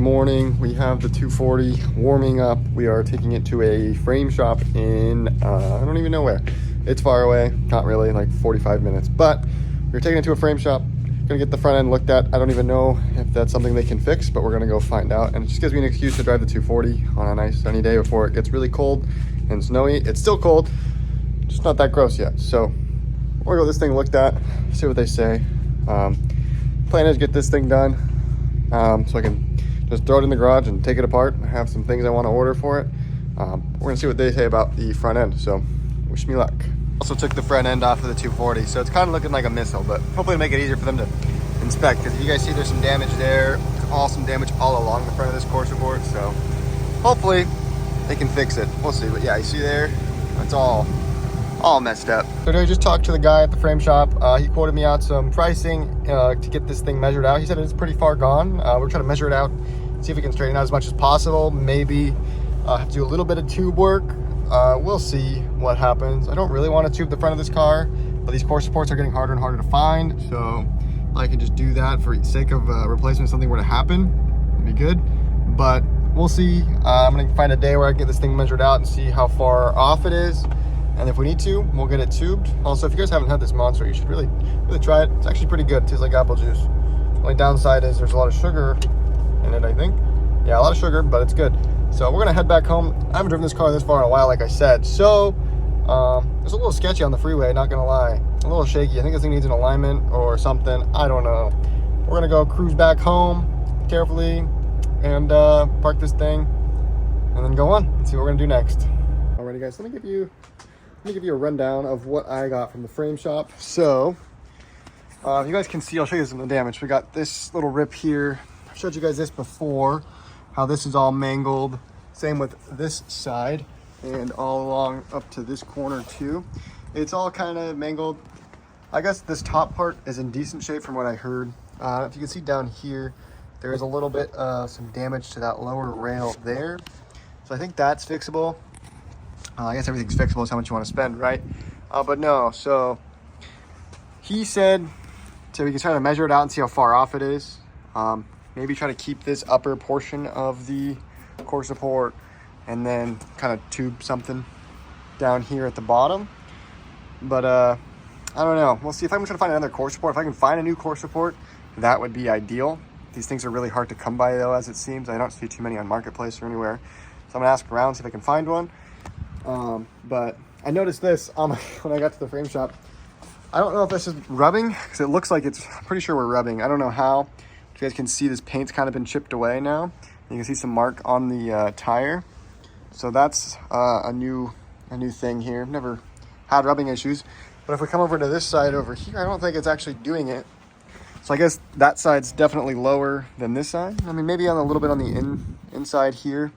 morning. We have the 240 warming up. We are taking it to a frame shop in, I don't even know where. It's far away, not really, like 45 minutes. But we're taking it to a frame shop. Gonna get the front end looked at. I don't even know if that's something they can fix, but we're gonna go find out. And it just gives me an excuse to drive the 240 on a nice sunny day before it gets really cold and snowy. It's still cold, just not that gross yet. So we're gonna go this thing looked at, see what they say. Plan is get this thing done so I can just throw it in the garage and take it apart. I have some things I want to order for it. We're gonna see what they say about the front end, so wish me luck. Also took the front end off of the 240, so it's kind of looking like a missile, but hopefully it'll make it easier for them to inspect, because if you guys see there's some damage there, some damage all along the front of this Corsa board, so hopefully they can fix it. We'll see, but yeah, you see there, it's all messed up. So I just talked to the guy at the frame shop. He quoted me out some pricing to get this thing measured out. He said it's pretty far gone. We're trying to measure it out, see if we can straighten out as much as possible. Maybe have to do a little bit of tube work. We'll see what happens. I don't really want to tube the front of this car, but these core supports are getting harder and harder to find. So I can just do that for the sake of replacement if something were to happen. It'd be good, but we'll see. I'm gonna find a day where I can get this thing measured out and see how far off it is. And if we need to, we'll get it tubed. Also, if you guys haven't had this monster, you should really try it. It's actually pretty good. It tastes like apple juice. The only downside is there's a lot of sugar in it, I think. Yeah, a lot of sugar, but it's good. So we're gonna head back home. I haven't driven this car this far in a while, like I said. So it's a little sketchy on the freeway, not gonna lie. A little shaky. I think this thing needs an alignment or something. I don't know. We're gonna go cruise back home carefully and park this thing and then go on and see what we're gonna do next. Alrighty guys, let me give you a rundown of what I got from the frame shop. So you guys can see, I'll show you some of the damage. We got this little rip here. I've showed you guys this before, how this is all mangled. Same with this side and all along up to this corner too. It's all kind of mangled. I guess this top part is in decent shape from what I heard. If you can see down here, there is a little bit some damage to that lower rail there. So I think that's fixable. I guess everything's fixable, is how much you want to spend, right? But no, so he said, so we can try to measure it out and see how far off it is. Maybe try to keep this upper portion of the core support and then kind of tube something down here at the bottom. But I don't know. We'll see if I'm trying to find another core support. If I can find a new core support, that would be ideal. These things are really hard to come by though, as it seems. I don't see too many on Marketplace or anywhere. So I'm gonna ask around, see if I can find one. But I noticed this when I got to the frame shop. I don't know if this is rubbing, because it looks like it's, I'm pretty sure we're rubbing. I don't know how. You guys can see this paint's kind of been chipped away now. You can see some mark on the tire. So that's a new thing here. I've never had rubbing issues. But if we come over to this side over here, I don't think it's actually doing it. So I guess that side's definitely lower than this side. I mean, maybe on a little bit on the inside here.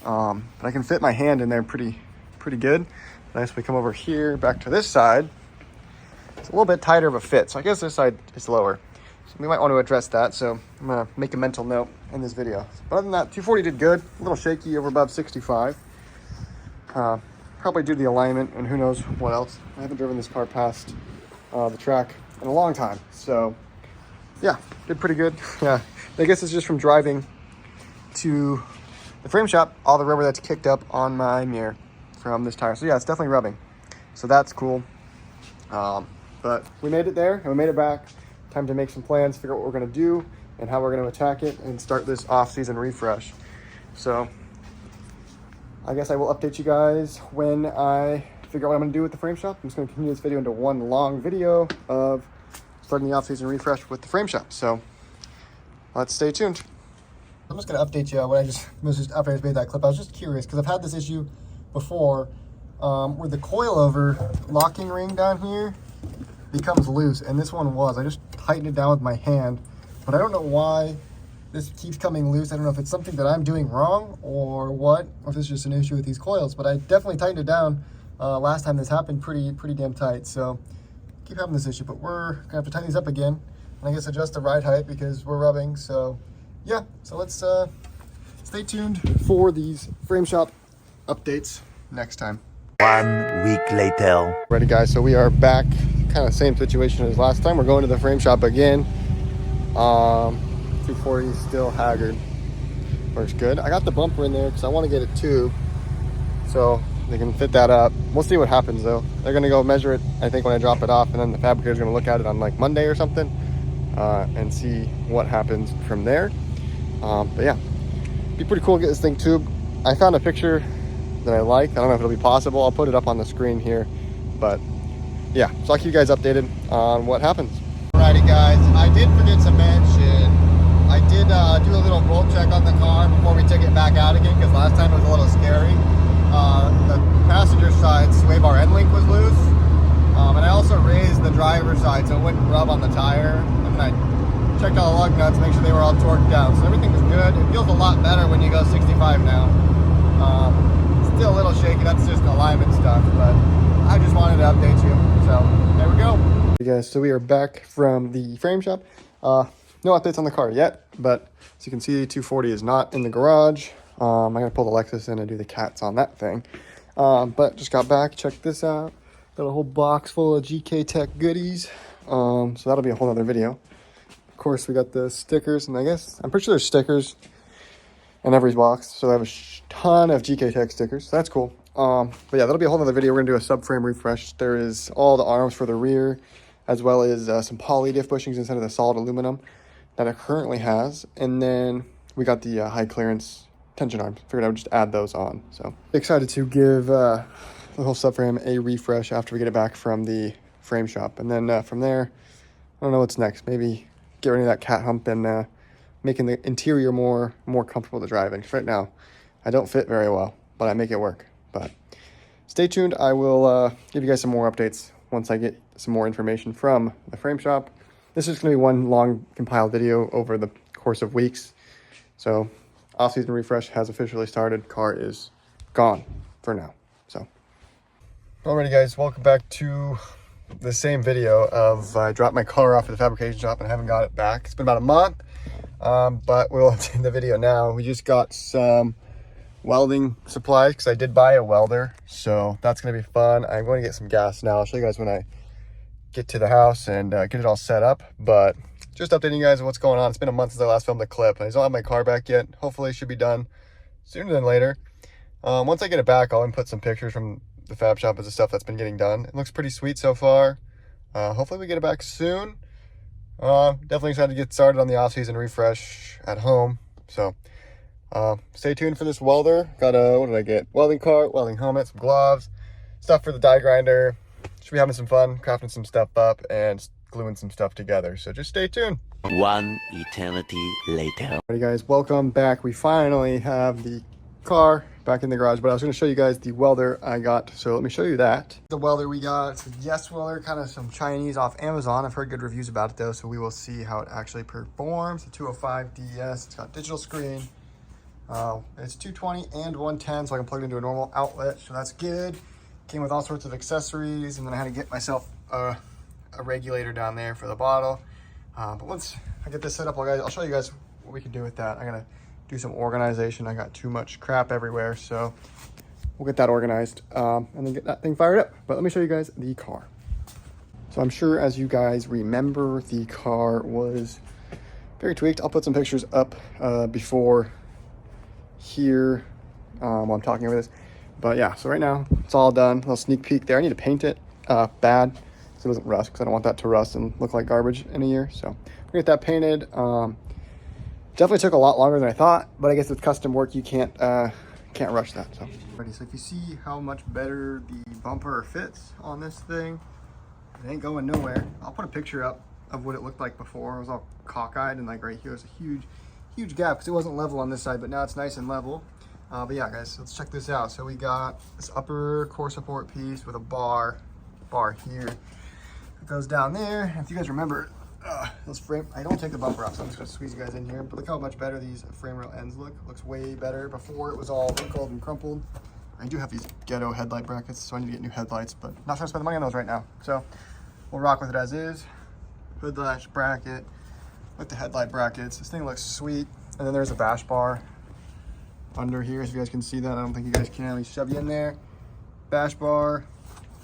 But I can fit my hand in there pretty good. And as we come over here back to this side, it's a little bit tighter of a fit. So I guess this side is lower. So we might want to address that. So I'm gonna make a mental note in this video. But other than that, 240 did good. A little shaky over above 65. Probably due to the alignment and who knows what else. I haven't driven this car past the track in a long time. So yeah, did pretty good. Yeah, I guess it's just from driving to the frame shop, all the rubber that's kicked up on my mirror from this tire. So yeah, it's definitely rubbing. So that's cool. But we made it there and we made it back. Time to make some plans, figure out what we're gonna do and how we're gonna attack it and start this off-season refresh. So I guess I will update you guys when I figure out what I'm gonna do with the frame shop. I'm just gonna continue this video into one long video of starting the off-season refresh with the frame shop. So let's stay tuned. I'm just going to update you when after I made that clip. I was just curious because I've had this issue before where the coilover locking ring down here becomes loose, and this one was. I just tightened it down with my hand, but I don't know why this keeps coming loose. I don't know if it's something that I'm doing wrong or what, or if it's just an issue with these coils, but I definitely tightened it down last time this happened pretty damn tight. So keep having this issue, but we're going to have to tighten these up again, and I guess adjust the ride height because we're rubbing. So yeah, so let's stay tuned for these frame shop updates next time. 1 week later. Ready guys, so we are back, kind of same situation as last time. We're going to the frame shop again. 240 still haggard. works good. I got the bumper in there because I want to get it too, so they can fit that up. We'll see what happens though. They're gonna go measure it, I think, when I drop it off, and then the fabricator's gonna look at it on like Monday or something, and see what happens from there. But yeah, be pretty cool to get this thing tubed. I found a picture that I like. I don't know if it'll be possible. I'll put it up on the screen here, but yeah, so I'll keep you guys updated on what happens. Alrighty guys, I did forget to mention, I did do a little bolt check on the car before we took it back out again, because last time it was a little scary. The passenger side sway bar end link was loose, and I also raised the driver's side so it wouldn't rub on the tire, and then I checked all the lug nuts, make sure they were all torqued down, so everything was good. It feels a lot better when you go 65 now. Still a little shaky, that's just alignment stuff, but I just wanted to update you, so there we go. Hey guys, so we are back from the frame shop. No updates on the car yet, but as you can see, 240 is not in the garage. I'm gonna pull the Lexus in and do the cats on that thing. But just got back, check this out. Got a whole box full of GK Tech goodies. So that'll be a whole other video. Of course, we got the stickers, and I guess, I'm pretty sure there's stickers in every box. So I have a ton of GK Tech stickers, so that's cool. But yeah, that'll be a whole other video. We're gonna do a subframe refresh. There is all the arms for the rear, as well as some poly diff bushings instead of the solid aluminum that it currently has. And then we got the high clearance tension arms. Figured I would just add those on. So excited to give the whole subframe a refresh after we get it back from the frame shop. And then from there, I don't know what's next. Maybe get rid of that cat hump and making the interior more comfortable to drive in. 'Cause right now, I don't fit very well, but I make it work. But stay tuned. I will give you guys some more updates once I get some more information from the frame shop. This is going to be one long compiled video over the course of weeks. So off-season refresh has officially started. Car is gone for now. So alrighty guys, welcome back to the same video of I dropped my car off at the fabrication shop and I haven't got it back. It's been about a month, but we'll end the video now. We just got some welding supplies because I did buy a welder, so that's going to be fun. I'm going to get some gas now. I'll show you guys when I get to the house and get it all set up, but just updating you guys on what's going on. It's been a month since I last filmed the clip. I don't have my car back yet. Hopefully it should be done sooner than later. Once I get it back, I'll input some pictures from the fab shop of the stuff that's been getting done. It looks pretty sweet so far. Hopefully we get it back soon. Definitely excited to get started on the off-season refresh at home. So stay tuned for this welder. Got a, what did I get? Welding cart, welding helmet, some gloves, stuff for the die grinder. Should be having some fun, crafting some stuff up and gluing some stuff together. So just stay tuned. One eternity later. Alrighty guys, welcome back. We finally have the car back in the garage, but I was going to show you guys the welder I got. So let me show you that. The welder we got, it's a Yes welder, kind of some Chinese off Amazon. I've heard good reviews about it though, so we will see how it actually performs. The 205 DS, it's got digital screen. It's 220 and 110, so I can plug it into a normal outlet, so that's good. Came with all sorts of accessories, and then I had to get myself a regulator down there for the bottle. But once I get this set up, I'll show you guys what we can do with that. I gotta do some organization. I got too much crap everywhere, so we'll get that organized and then get that thing fired up. But let me show you guys the car. So I'm sure, as you guys remember, the car was very tweaked. I'll put some pictures up before here while I'm talking over this. But yeah, so right now it's all done. A little sneak peek there. I need to paint it bad so it doesn't rust, because I don't want that to rust and look like garbage in a year. So we're gonna get that painted. Definitely took a lot longer than I thought, but I guess with custom work you can't rush that. So if you see how much better the bumper fits on this thing, it ain't going nowhere. I'll put a picture up of what it looked like before. It was all cockeyed, and like right here was a huge gap because it wasn't level on this side, but now it's nice and level. But yeah guys, let's check this out. So we got this upper core support piece with a bar here. It goes down there. If you guys remember, this frame, I don't take the bumper off, so I'm just gonna squeeze you guys in here. But look how much better these frame rail ends look. Looks way better. Before it was all wrinkled and crumpled. I do have these ghetto headlight brackets, so I need to get new headlights, but not trying to spend the money on those right now. So we'll rock with it as is. Hood latch bracket with the headlight brackets. This thing looks sweet. And then there's a bash bar under here, so you guys can see that. I don't think you guys can. Let me shove you in there. Bash bar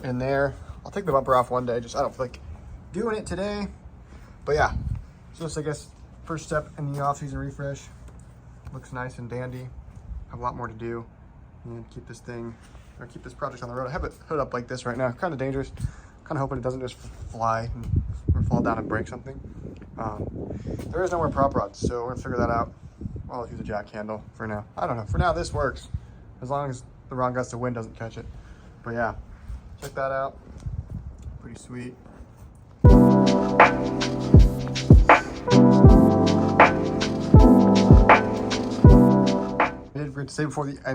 in there. I'll take the bumper off one day. I don't feel like doing it today. But yeah, so this, I guess, first step in the off-season refresh. looks nice and dandy. Have a lot more to do and keep this project on the road. I have it hood up like this right now. Kind of dangerous. Kind of hoping it doesn't just fly or fall down and break something. There is no more prop rods, so we're gonna figure that out. I'll use a jack handle for now. I don't know. For now, this works as long as the wrong gust of wind doesn't catch it. But yeah, check that out. Pretty sweet. I did forget to say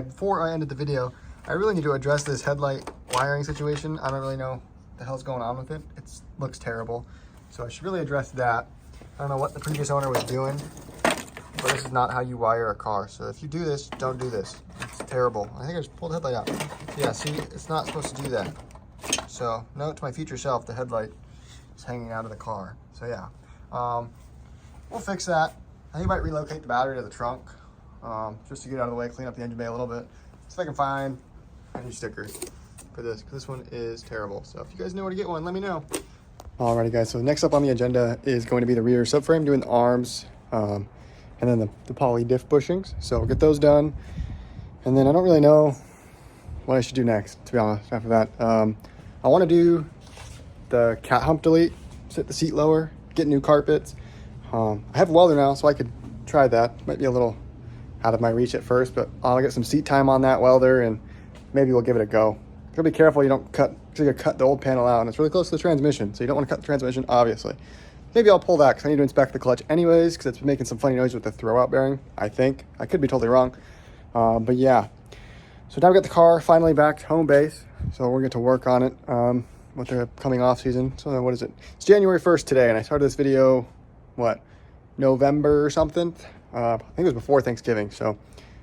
before I ended the video, I really need to address this headlight wiring situation. I don't really know what the hell's going on with it. It looks terrible, so I should really address that. I don't know what the previous owner was doing, but this is not how you wire a car. So if you do this, don't do this. It's terrible. I think I just pulled the headlight out. Yeah, see, it's not supposed to do that. So note to my future self, the headlight is hanging out of the car. So yeah, we'll fix that. I think I might relocate the battery to the trunk just to get out of the way, clean up the engine bay a little bit. See if I can find any stickers for this, because this one is terrible. So if you guys know where to get one, let me know. Alrighty guys, so next up on the agenda is going to be the rear subframe, doing the arms, and then the poly diff bushings. So we'll get those done. And then I don't really know what I should do next, to be honest, after that. I want to do the cat hump delete, sit the seat lower, get new carpets. I have a welder now, so I could try that. Might be a little out of my reach at first, but I'll get some seat time on that welder and maybe we'll give it a go. Gotta be careful you don't cut the old panel out, and it's really close to the transmission, so you don't want to cut the transmission, obviously. Maybe I'll pull that because I need to inspect the clutch anyways, because it's been making some funny noise with the throwout bearing, I think. I could be totally wrong, but yeah. So now we got the car finally back home base, so we're going to work on it with the coming off season. So what is it? It's January 1st today, and I started this video, November or something? I think it was before Thanksgiving, so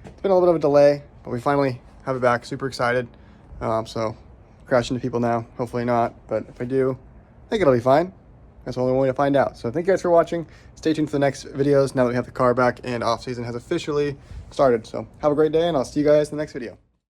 it's been a little bit of a delay, but we finally have it back. Super excited. So crash into people now, hopefully not, but if I do, I think it'll be fine. That's the only way to find out. So thank you guys for watching. Stay tuned for the next videos now that we have the car back and off season has officially started. So have a great day, and I'll see you guys in the next video.